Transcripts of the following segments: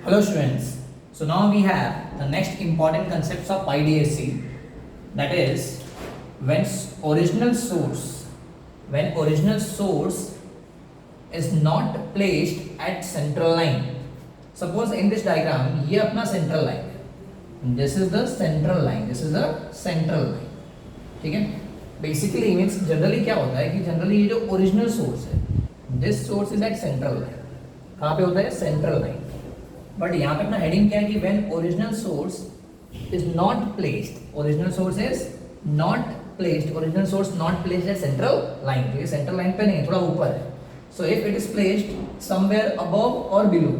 Hello students. So now we have the next important concepts of IDSC, that is when original source is not placed at central line. Suppose in this diagram ये अपना central line है. This is the central line. This is the central line. ठीक है. Basically means generally क्या होता है कि generally ये जो original source है, this source is at central line. कहाँ पे होता है? Central line. बट यहाँ पे अपना हेडिंग क्या है कि when original source is not placed, original source is not placed, original source not placed at central line. तो ये सेंट्रल लाइन पे नहीं, थोड़ा ऊपर है. So if it is placed somewhere above और बिलो,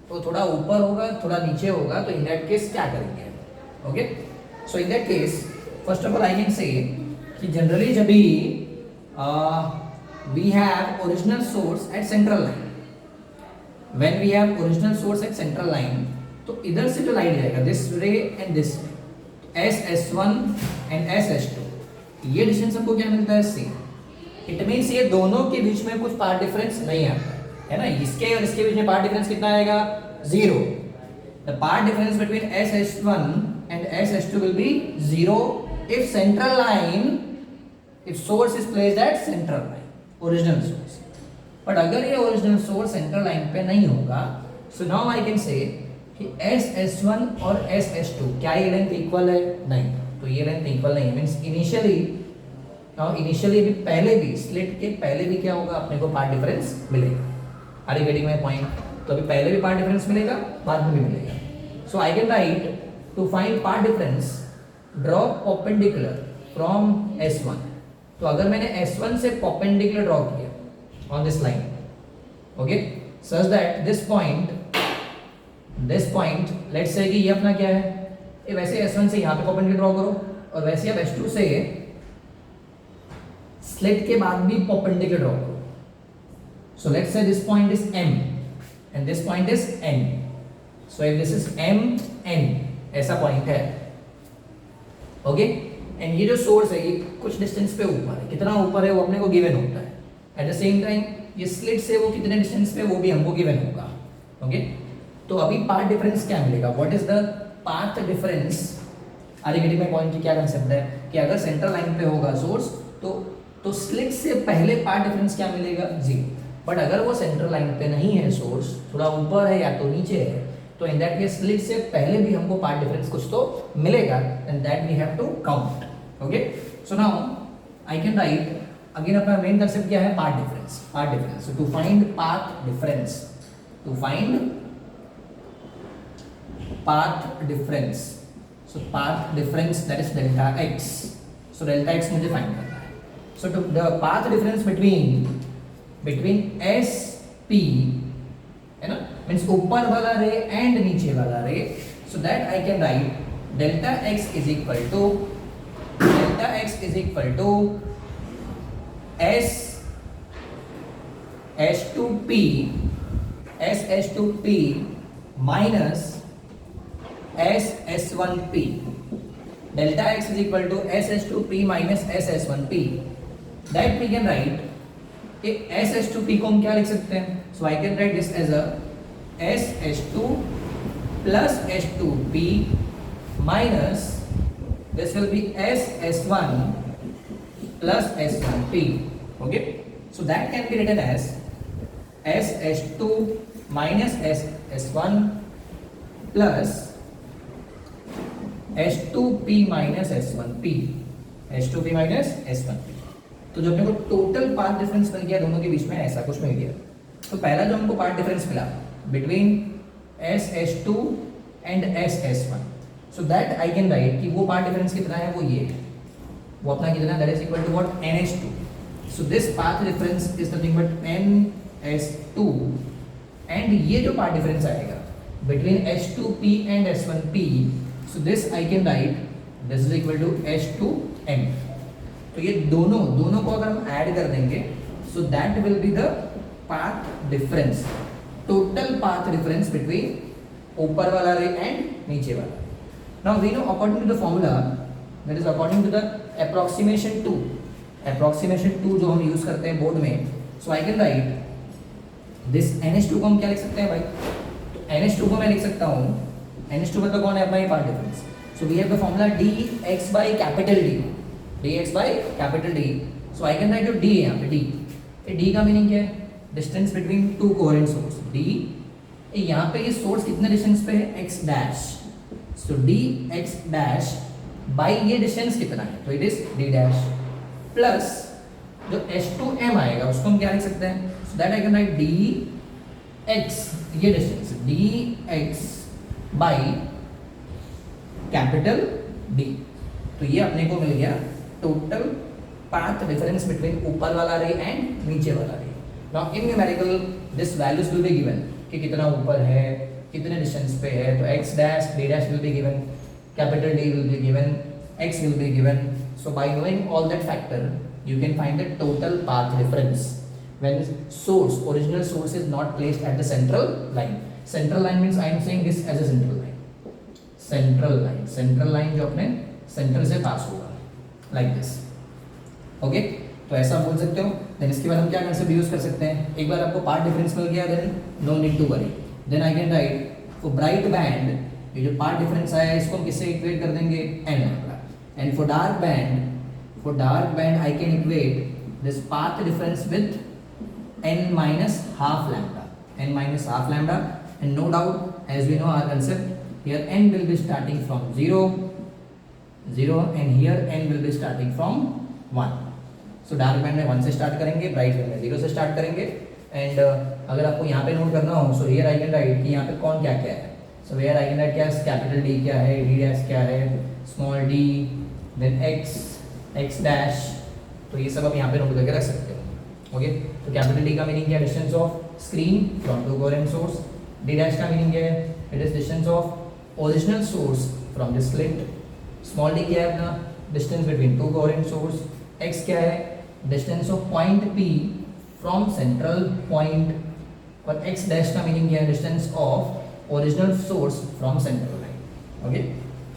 तो थोड़ा ऊपर होगा थोड़ा नीचे होगा, तो इन दैट केस क्या करेंगे? Okay, so in that case first of all I can say कि जनरली जब भी we have original source at central line, when we have original source at central line, तो इधर से जो लाइट जाएगा this ray and this ray, S1 and S2, ये distance हमको क्या मिलता है? C. इट मीन्स ये दोनों के बीच में कुछ पार्ट डिफरेंस नहीं आता है ना. इसके और इसके बीच में पार्ट डिफरेंस कितना आएगा? 0. The part difference between S1 and S2 will be 0 if central line, if source is placed at central line, original source. But अगर ये ओरिजिनल सोर्स सेंट्रल लाइन पे नहीं होगा, सो नाउ आई कैन से कि S1 और S2 क्या ये length equal है? नहीं. तो ये लेंथ इक्वल नहीं है. मींस इनिशियली भी पहले भी स्लिट के पहले भी क्या होगा? अपने को पार्ट डिफरेंस मिलेगा. Are you getting my point? तो अभी पहले भी पार्ट डिफरेंस मिलेगा, बाद में भी मिलेगा. So I can write to find path difference draw perpendicular from S1. तो अगर मैंने S1 से परपेंडिकुलर ड्रॉ किया on this line, okay, such that this point let's say कि ये अपना क्या है? ये वैसे S1 से यहाँ पे परपेंडिकुलर ड्रॉ करो, और वैसे आप S2 से स्लिट के बाद भी परपेंडिकुलर ड्रॉ करो. So let's say this point is M and this point is N. So if this is M N, ऐसा पॉइंट है, okay, and ये जो सोर्स है ये कुछ डिस्टेंस पे ऊपर है. कितना ऊपर है वो अपने को गिवन होता है. एट द सेम टाइम ये स्लिट से वो कितने डिस्टेंस पे वो भी हमको गिवन होगा. ओके, तो अभी पाथ डिफरेंस क्या मिलेगा? What is the path difference? Are you getting my point? की क्या कंसेप्ट है कि अगर सेंट्रल लाइन पे होगा सोर्स तो स्लिट से पहले पाथ डिफरेंस क्या मिलेगा? 0. बट अगर वो सेंट्रल लाइन पे नहीं है, सोर्स थोड़ा ऊपर है या तो नीचे है, तो इन दैट केस स्लिट से पहले भी हमको पाथ डिफरेंस कुछ तो मिलेगा, and that we have to count. Okay, so now I can write again अपना मेन कंसेप्ट क्या है? Path difference. Path difference. So to find path difference, to find path difference, so path difference that is delta x. So delta x मुझे find करना है. So to the path difference between S P, है ना, means ऊपर वाला ray and नीचे वाला ray, so that I can write delta x is equal to S2P minus SS1P. Delta x is equal to SS2P minus SS1P. That we can write SS2P को हम क्या लिख सकते हैं? So I can write this as a SS2 plus S2P minus this will be SS1 plus S1P. Okay, so that can be written as SS2 minus SS1 plus S2P minus S1P. S2P minus S1P. तो जो अपने को total path difference मिल गया दोनों के बीच में, ऐसा कुछ मिल गया. तो पहला जो हमको पाथ डिफरेंस मिला between SS2 and SS1, so that I can right कि वो पाथ डिफरेंस कितना है? वो ये है. वो अपना कितना? That is equal to what? NH2. So this path difference is nothing but NS2, and ये जो पाथ डिफरेंस आएगा between S2P and S1P, so this I can write this is equal to H2M. तो ये दोनों को अगर हम ऐड कर देंगे, so that will be the path difference, total path difference between ऊपर वाला रे एंड नीचे वाला. Now we know according to the formula, that is according to the approximation 2 जो हम यूज करते हैं बोर्ड में. So I can write this NH2 को हम क्या लिख सकते हैं भाई? तो NH2 को मैं लिख सकता हूँ, NH2 मतलब कौन है अपना ये part difference. So we have the formula dx by capital D, dx by capital D. So I can write जो D है यहाँ पे D. ये D का मीनिंग क्या है? Distance between two coherent source. D यहाँ पे ये सोर्स कितने डिस्टेंस पे है? x dash. So dx dash by ये डिस्टेंस कितना है? तो it is d dash plus जो H2m आएगा उसको हम क्या लिख सकते हैं? सो that I can right dx, ये distance dx by capital D. तो ये अपने को मिल गया टोटल पाथ डिफरेंस बिटवीन ऊपर वाला रे एंड नीचे वाला रे. Now in numerical this values will be given कि कितना ऊपर है, कितने डिस्टेंस पे है. तो x dash d dash will be given, capital D will be given, x will be given. So by knowing all that factor you can find the total path difference when original source is not placed at the central line. Central line means I am saying this as a central line. Central line जो अपने centre से पास होगा like this. Okay, तो ऐसा बोल सकते हो. Then इसके बाद हम क्या कंसेप्ट यूज कर सकते हैं? एक बार आपको पार्ट डिफरेंस मिल गया then no need to worry. Then I can write for bright band ये जो पार्ट डिफरेंस आया है इसको हम किससे इक्वेट कर देंगे? n lambda. And for dark band I can equate this path difference with n minus half lambda. And no doubt, as we know our concept, here n will be starting from 0, and here n will be starting from 1. So dark band में 1 से start करेंगे, bright band में 0 से start करेंगे. And अगर आपको यहाँ पे नोट करना हो, so here I can right कि यहाँ पे कौन क्या क्या है. So here I can right क्या है, कैपिटल D क्या है, D डैश क्या है, small d, then x dash. तो ये सब आप यहाँ पे नोट करके रख सकते हो. ओके, तो कैपिटल D का मीनिंग क्या है? Distance of screen from to coherent source. D dash का मीनिंग क्या है? It is distance of original source from the slit. Small d क्या है अपना? Distance between two coherent source. x क्या है? Distance of point P from central point. और x dash का मीनिंग क्या है? Distance of original source from central line. Okay,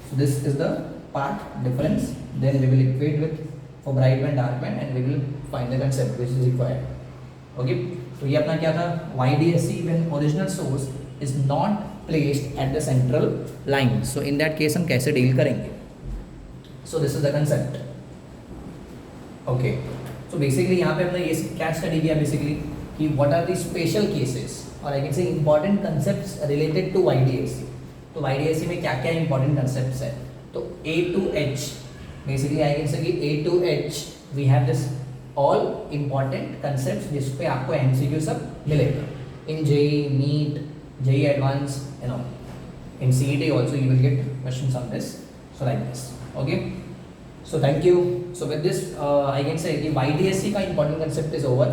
so this is the path difference. Then we will equate with for bright band, dark band, and we will find the concept which is required. Okay, तो ये अपना क्या था? YDSC when original source is not placed at the central line. So in that case हम कैसे deal करेंगे? So this is the concept. Okay, so basically यहाँ पे हमने ये क्या स्टडी किया basically कि what are the special cases or I can say important concepts related to YDSC. तो YDSC में क्या क्या important concepts है? तो A to H basically I can say कि A to H we have this all important concepts जिस पे आपको MCQ सब मिलेगा in JEE, NEET, JEE Advanced, you know, in CET also you will get questions on this. So like this. Okay, so thank you. So with this I can say कि YDSC का important concept is over.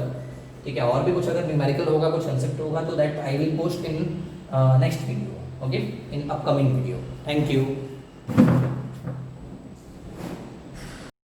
ठीक है, और भी कुछ अगर numerical होगा, कुछ concept होगा तो that I will post in next video. Okay, in upcoming video. Thank you.